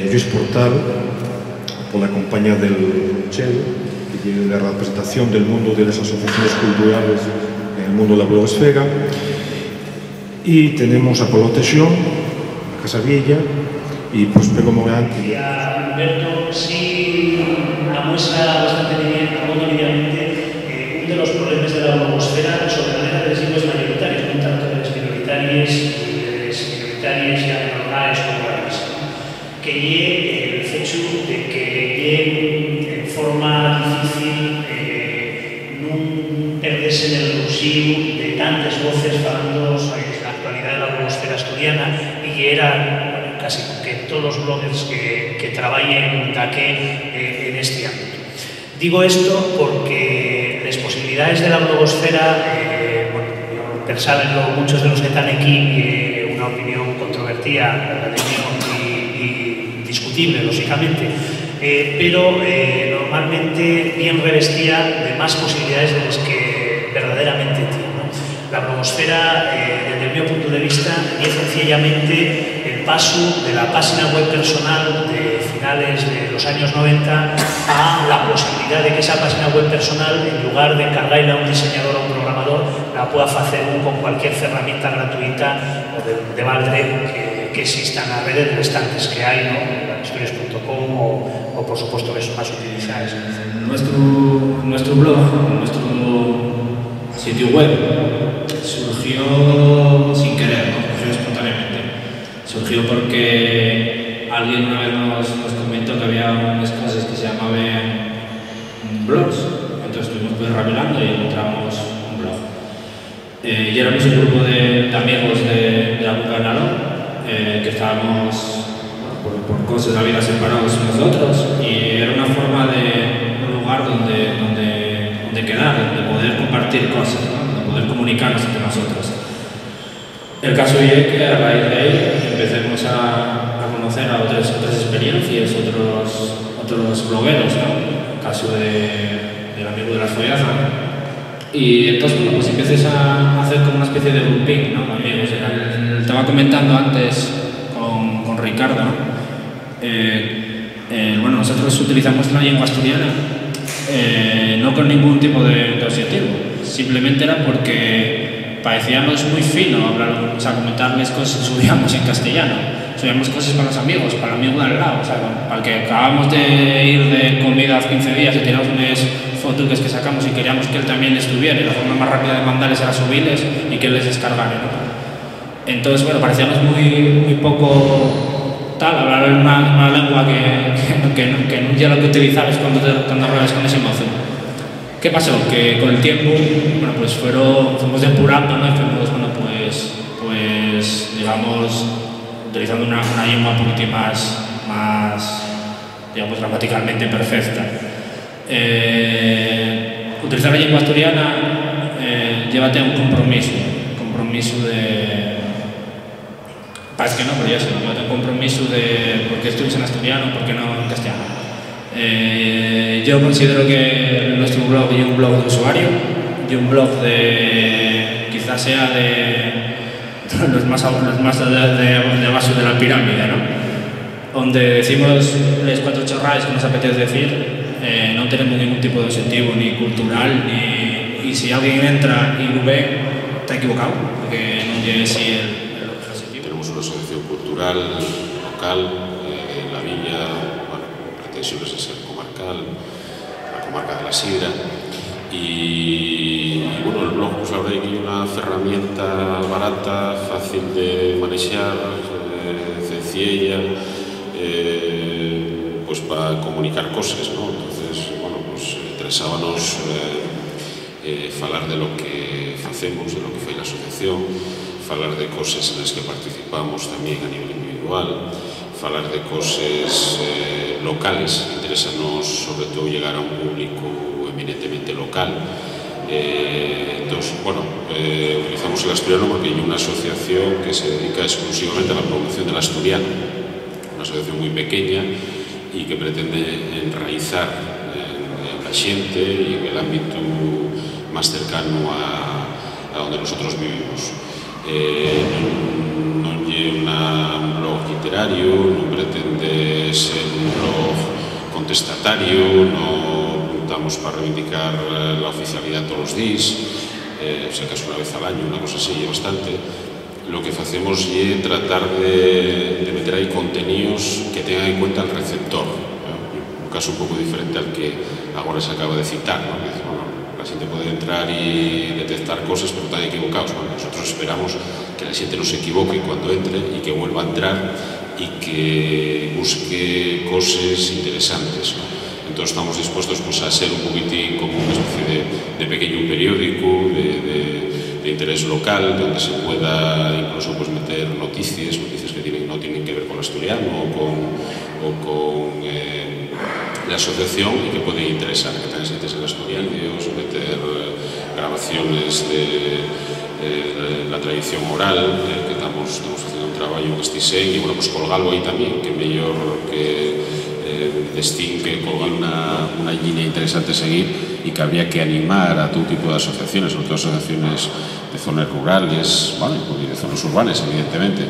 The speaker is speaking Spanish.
Lluís Portal, pola compañía del Chelo, que tiene la representación del mundo de las asociaciones culturales en el mundo de la blogosfera. Y tenemos a Polo Teixón, a Casa Vieja, y pues Pedro Morán. Humberto sí muestra bastante linealmente uno de los problemas de la blogosfera sobre la manera de los mayoritarios, no tanto de los minoritarios y anormales culturales, que llegue el hecho de que llegue en forma difícil no perderse en el rosío de tantas voces falando sobre la actualidad de la blogosfera asturiana y era casi que todos los bloggers que trabajen en este ámbito. Digo esto porque las posibilidades de la blogosfera, pensabenlo muchos de los que están aquí, una opinión controvertida y discutible, lógicamente, pero normalmente bien revestida de más posibilidades de las que verdaderamente tiene. La blogosfera, desde mi punto de vista, es sencillamente el paso de la página web personal de finales de los años 90 a la posibilidad de que esa página web personal, en lugar de encargarla a un diseñador o a un programador, la pueda hacer con cualquier herramienta gratuita o de balde que existan en las redes restantes que hay, ¿no? Historias.com o por supuesto que son más utilizadas. Nuestro blog, nuestro sitio web, surgió sin querer, ¿no? Surgió espontáneamente. Surgió porque alguien una vez nos comentó que había unas cosas que se llamaban blogs, entonces estuvimos pues revelando y encontramos un blog. Y éramos un grupo de amigos de algún canal que estábamos por cosas de la vida separados unos de otros y era una forma de un lugar donde quedar, de poder compartir cosas, ¿no? De poder comunicarnos entre nosotros. El caso es que a raíz de ahí empecemos a conocer a otras experiencias, otros blogueros, ¿no? El caso del amigo de la Follaza. Y entonces, bueno, pues empieces a hacer como una especie de grouping, ¿no? Amigos, estaba comentando antes con Ricardo, ¿no? Bueno, nosotros utilizamos la lengua asturiana no con ningún tipo de objetivo, simplemente era porque parecíamos muy fino hablar, o sea, comentarles cosas, subíamos en castellano, subíamos cosas para los amigos, para el amigo de al lado, o sea, para el que acabamos de ir de comida hace 15 días y tiramos unas fotos que sacamos y queríamos que él también estuviera, y la forma más rápida de mandarles era subirles y que él les descargara, ¿no? Entonces, bueno, parecíamos muy poco tal, hablar en una lengua que no ya lo que utilizabas cuando hablabas con ese mozo. ¿Qué pasó? Que con el tiempo, bueno, pues fuimos depurando, ¿no? Y fuimos, bueno, pues digamos, utilizando una lengua un poquito más, digamos, gramaticalmente perfecta. Utilizar la lengua asturiana llévate a un compromiso de... Parece que no, pero ya sé, yo tengo un compromiso de por qué estudias en asturiano, por qué no en castellano. Yo considero que nuestro blog es un blog de usuario y un blog quizás sea de los más de base de la pirámide, ¿no? Donde decimos las cuatro chorradas que nos apetece decir, no tenemos ningún tipo de objetivo ni cultural, y si alguien entra y lo ve, está equivocado, porque no tiene así el objetivo. Tenemos una asociación cultural local, la Villa, bueno, pretensiones de ser comarcal, la comarca de la Sidra, y bueno, el blog, pues la verdad que hay una herramienta barata, fácil de manejar, sencilla, pues para comunicar cosas, ¿no? Entonces, bueno, pues interesábamos falar de lo que hacemos, de lo que fue la asociación, falar de cosas en las que participamos también a nivel individual, falar de cosas locales. Interesanos sobre todo llegar a un público eminentemente local. Entonces, bueno, utilizamos el asturiano porque hay una asociación que se dedica exclusivamente a la promoción del asturiano, una asociación muy pequeña y que pretende enraizar en la gente y en el ámbito más cercano a donde nosotros vivimos. Non é un blog literario, non pretende ser un blog contestatario, non estamos para reivindicar a oficialidade todos os días, se acaso unha vez al año, unha cosa así, é bastante. Lo que facemos é tratar de meter aí contenidos que tengan en cuenta el receptor, un caso un pouco diferente al que agora se acaba de citar, ¿no? La xente pode entrar e detectar cosas pero están equivocados. Bueno, nosotros esperamos que la xente non se equivoque cuando entre e que vuelva a entrar e que busque cosas interesantes, ¿no? Entonces estamos dispuestos pues, a ser un poquitín como una especie de pequeño periódico de interés local, donde se pueda incluso pues, meter noticias que no tienen que ver con el asturiano o con la asociación y que pueden interesar, que tengan sitios en asturianos, meter grabaciones de la tradición oral, que estamos haciendo un trabajo en este sen, y bueno, pues colgarlo ahí también, que mellor que Destín que colgar una línea interesante a seguir y que habría que animar a todo tipo de asociaciones, sobre todo asociaciones de zonas rurales, bueno, y de zonas urbanas, evidentemente,